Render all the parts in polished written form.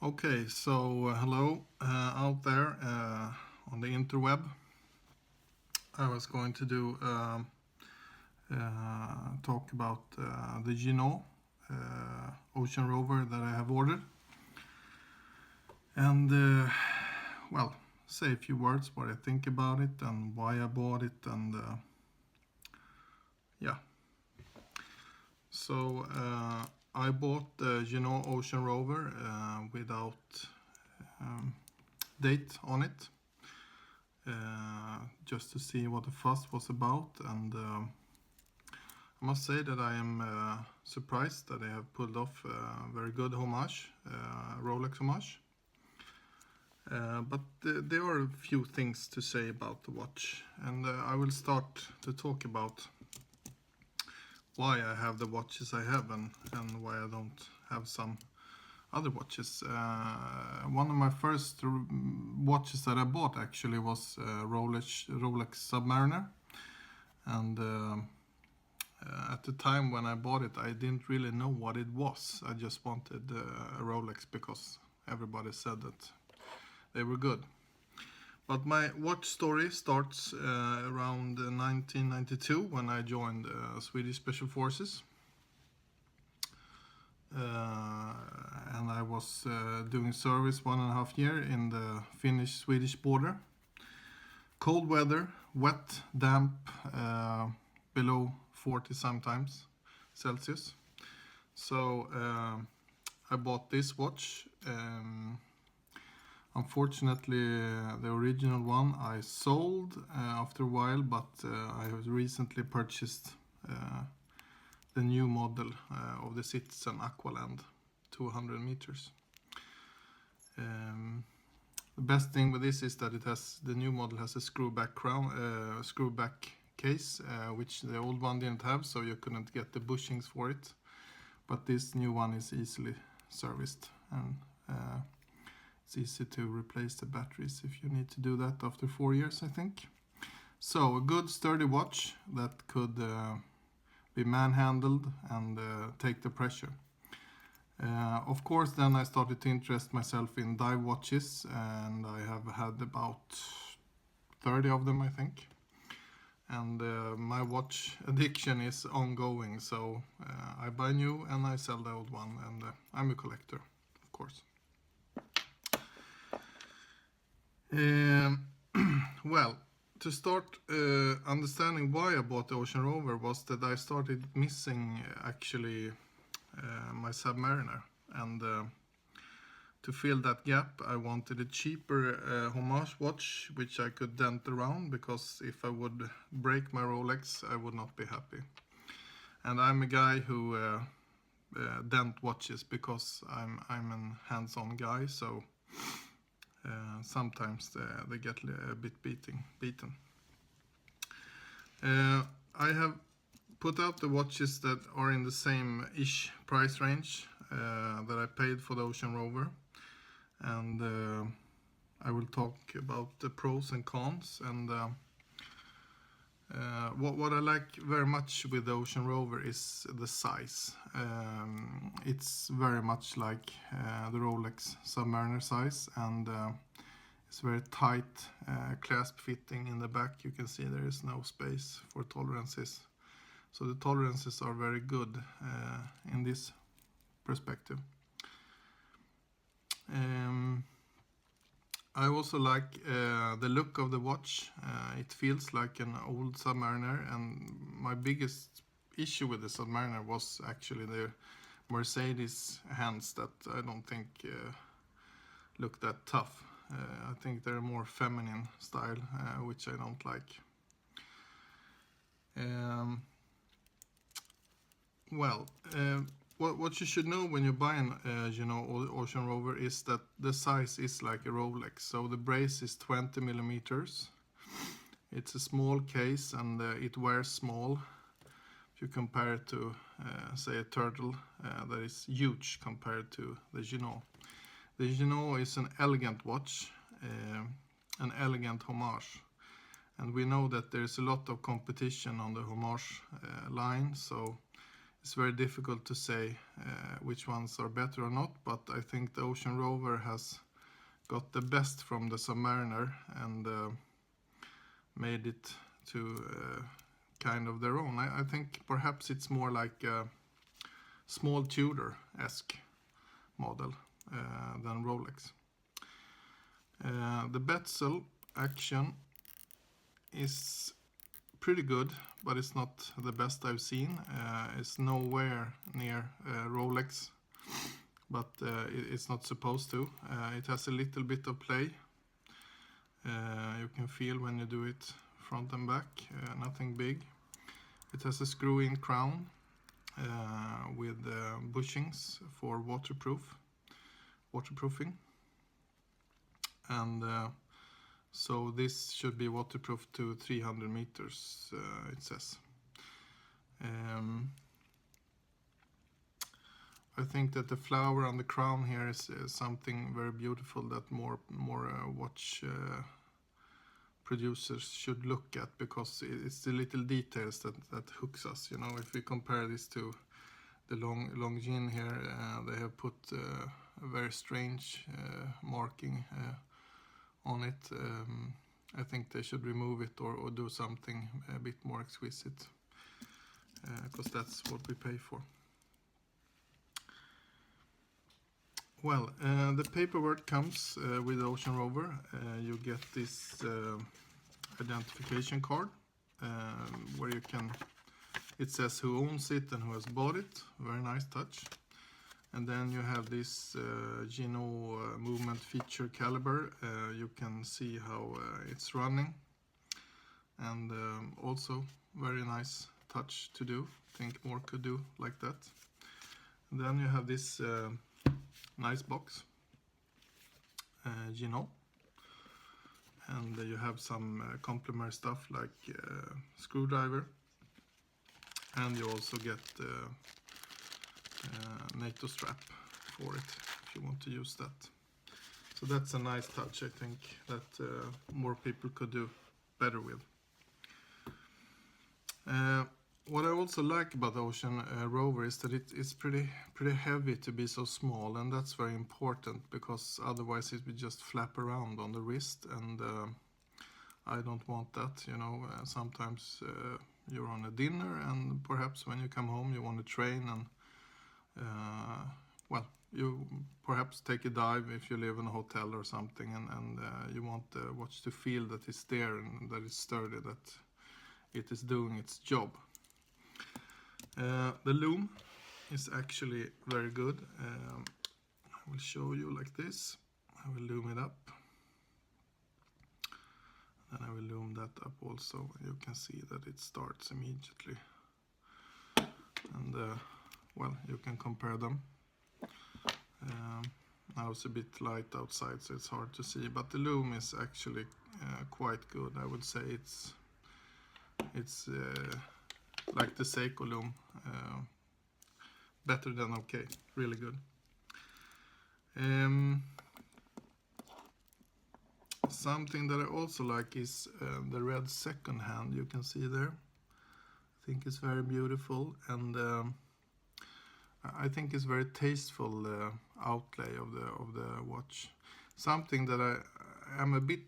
Okay, so hello out there on the interweb. I was going to do talk about the Ginault ocean rover that I have ordered, and well, say a few words what I think about it and why I bought it, and yeah. So I bought the Ginault ocean rover without date on it. Just to see what the fuss was about, and I must say that I am surprised that they have pulled off a very good homage, Rolex homage. But there are a few things to say about the watch, and I will start to talk about why I have the watches I have and why I don't have some other watches. One of my first watches that I bought actually was Rolex Submariner, and at the time when I bought it, I didn't really know what it was. I just wanted a Rolex because everybody said that they were good. But my watch story starts around 1992 when I joined Swedish Special Forces. And I was doing service 1.5 years in the Finnish-Swedish border. Cold weather, wet, damp, below 40 sometimes Celsius. So I bought this watch. Unfortunately, the original one I sold after a while, but I have recently purchased the new model of the Citizen Aqualand 200 meters. The best thing with this is that the new model has a screwback crown, screwback case, which the old one didn't have, so you couldn't get the bushings for it. But this new one is easily serviced, and it's easy to replace the batteries if you need to do that after 4 years, I think. So a good sturdy watch that could be manhandled and take the pressure. Of course, then I started to interest myself in dive watches, and I have had about 30 of them, I think. And my watch addiction is ongoing, so I buy new and I sell the old one, and I'm a collector, of course. Well, to start understanding why I bought the Ocean Rover was that I started missing actually my Submariner, and to fill that gap I wanted a cheaper homage watch which I could dent around, because if I would break my Rolex I would not be happy. And I'm a guy who dent watches because I'm a hands-on guy, so sometimes they get a bit beaten. I have put out the watches that are in the same-ish price range that I paid for the Ocean Rover, and I will talk about the pros and cons, and what I like very much with the Ocean Rover is the size. It's very much like the Rolex Submariner size, and it's very tight clasp fitting in the back. You can see there is no space for tolerances. So the tolerances are very good in this perspective. I also like the look of the watch. It feels like an old Submariner, and my biggest issue with the Submariner was actually the Mercedes hands that I don't think look that tough. I think they're more feminine style, which I don't like. Well, what you should know when you buy an Ocean Rover is that the size is like a Rolex. So the brace is 20 millimeters. It's a small case, and it wears small. If you compare it to, say, a Turtle, that is huge compared to the Ginault. The Ginault is an elegant watch, an elegant homage. And we know that there's a lot of competition on the homage line, so it's very difficult to say which ones are better or not, but I think the Ocean Rover has got the best from the Submariner and made it to kind of their own. I think perhaps it's more like a small Tudor-esque model than Rolex. The bezel action is pretty good, but it's not the best I've seen. It's nowhere near Rolex, but it's not supposed to. It has a little bit of play. You can feel when you do it front and back, nothing big. It has a screw-in crown with bushings for waterproofing. And so this should be waterproof to 300 meters, it says. I think that the flower on the crown here is something very beautiful that more watch producers should look at, because it's the little details that hooks us. You know, if we compare this to the Longines here, they have put a very strange marking on it. I think they should remove it or do something a bit more exquisite, because that's what we pay for. Well, the paperwork comes with Ocean Rover. You get this identification card where you can, it says who owns it and who has bought it. Very nice touch. And then you have this Ginault movement feature caliber. You can see how it's running, and also very nice touch to do. Think more could do like that. And then you have this nice box, Ginault, and you have some complementary stuff like screwdriver, and you also get NATO strap for it if you want to use that. So that's a nice touch, I think, that more people could do better with. What I also like about the Ocean Rover is that it's pretty heavy to be so small, and that's very important, because otherwise it would just flap around on the wrist, and I don't want that. You know, sometimes you're on a dinner, and perhaps when you come home you want to train, and well, you perhaps take a dive if you live in a hotel or something, and you want the watch to feel that it's there and that it's sturdy, that it is doing its job. The Lume is actually very good. I will show you like this. I will loom it up. Then I will loom that up also. You can see that it starts immediately. And well, you can compare them. Now it's a bit light outside, so it's hard to see, but the Lume is actually quite good. I would say it's like the Seiko Lume, better than okay, really good. Something that I also like is the red second hand. You can see there. I think it's very beautiful, and I think it's very tasteful outlay of the watch. Something that I am a bit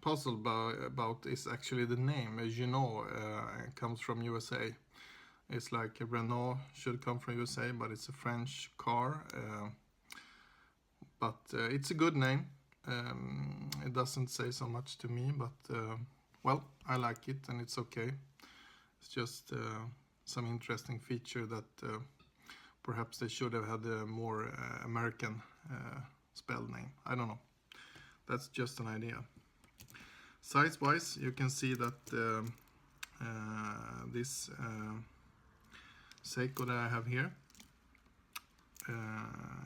puzzled about is actually the name. Ginault comes from USA. It's like a Renault should come from USA, but it's a French car. But it's a good name. It doesn't say so much to me, but well, I like it, and it's okay. It's just some interesting feature that perhaps they should have had a more American spell name. I don't know. That's just an idea. Size-wise, you can see that this Seiko that I have here,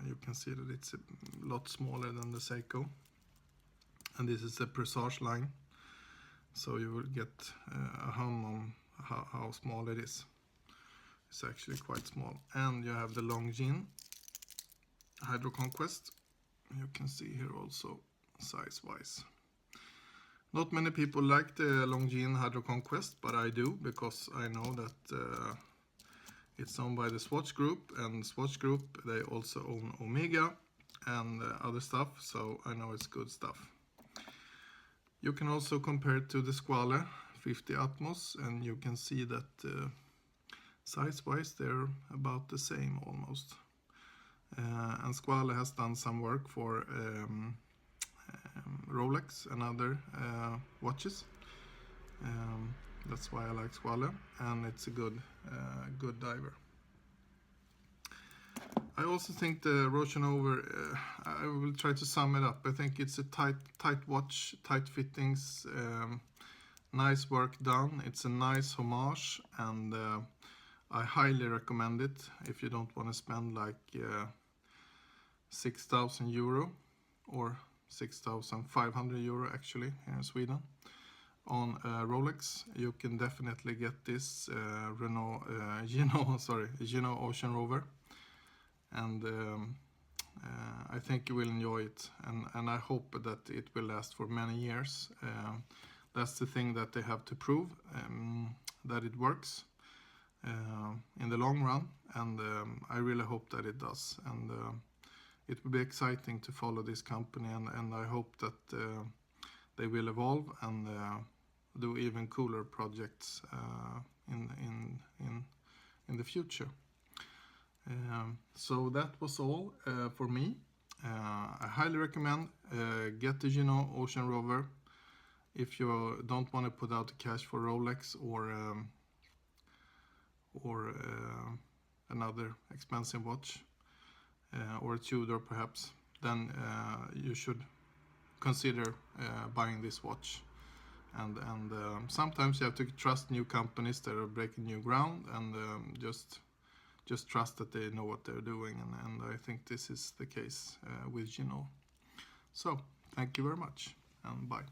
you can see that it's a lot smaller than the Seiko, and this is the Presage line, so you will get a hum on how small it is. It's actually quite small. And you have the Longines Hydro Conquest. You can see here also size-wise. Not many people like the Longines Hydro Conquest, but I do, because I know that It's owned by the Swatch Group, and Swatch Group, they also own Omega and other stuff, so I know it's good stuff. You can also compare it to the Squale 50 Atmos, and you can see that size-wise they're about the same almost. And Squale has done some work for Rolex and other watches. That's why I like Squale, and it's a good diver. I also think the Rochenauer, I will try to sum it up. I think it's a tight watch, tight fittings, nice work done. It's a nice homage, and I highly recommend it if you don't want to spend like 6,000 euro or 6,500 euro actually here in Sweden on Rolex. You can definitely get this Ginault Ocean Rover, and I think you will enjoy it, and I hope that it will last for many years. That's the thing that they have to prove, that it works in the long run, and I really hope that it does, and it will be exciting to follow this company, and I hope that they will evolve and do even cooler projects in the future. So that was all for me. I highly recommend get the Ginault Ocean Rover if you don't want to put out the cash for Rolex or another expensive watch, or a Tudor perhaps. Then you should consider buying this watch. And sometimes you have to trust new companies that are breaking new ground, and just trust that they know what they're doing, and I think this is the case with Ginault. So thank you very much, and bye.